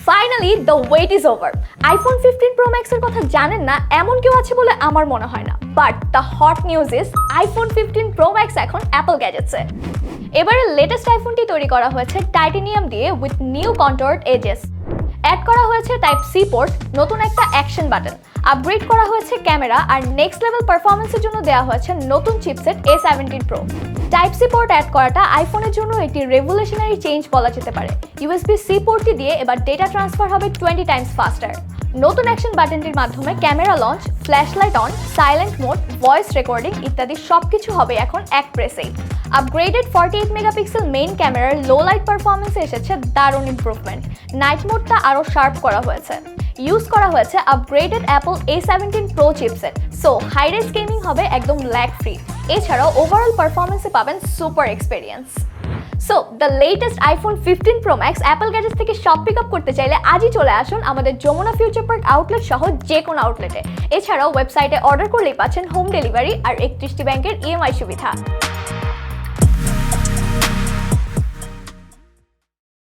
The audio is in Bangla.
Finally the wait is over. IPhone 15 pro ম্যাক্সের কথা জানেন না এমন কেউ আছে বলে আমার মনে হয় না, but the hot news is iPhone 15 pro max এখন অ্যাপল গ্যাজেটসে। এবারে লেটেস্ট আইফোনটি তৈরি করা হয়েছে টাইটেনিয়াম দিয়ে উইথ নিউ কন্ট্যুরড এজেস। অ্যাড করা হয়েছে টাইপ সি পোর্ট, নতুন একটা অ্যাকশন বাটন, আপগ্রেড করা হয়েছে ক্যামেরা, আর নেক্সট লেভেল পারফরমেন্সের জন্য দেওয়া হয়েছে নতুন chipset A17 pro. Type C port add করাটা আইফোনের জন্য একটি রেভলিউশনারি চেঞ্জ বলা যেতে পারে। USB-C পোর্টটি দিয়ে এবার ডেটা ট্রান্সফার হবে 20 টাইমস ফাস্টার। নতুন অ্যাকশন বাটনটির মাধ্যমে camera launch, flashlight on, silent mode, voice recording ইত্যাদি সবকিছু হবে এখন এক প্রেসেই। আপগ্রেডেড 48 মেগাপিক্সেল মেইন ক্যামেরার লো লাইট পারফরমেন্সে এসেছে দারুণ ইমপ্রুভমেন্ট। নাইট মোডটা আরও শার্প করা হয়েছে। ইউজ করা হয়েছে upgraded Apple A17 pro chipset, so high race gaming হবে একদম ল্যাগ ফ্রি। এছাড়াও ওভারঅল পারফরমেন্সে পাবেন super experience. So the latest iPhone 15 pro max Apple gadgets থেকে সব পিক আপ করতে চাইলে আজই চলে আসুন আমাদের যমুনা ফিউচার পার্ক আউটলেট সহ যে কোনো আউটলেটে। এছাড়াও ওয়েবসাইটে অর্ডার করলেই পাচ্ছেন হোম ডেলিভারি আর 31টি ব্যাংকের EMI সুবিধা।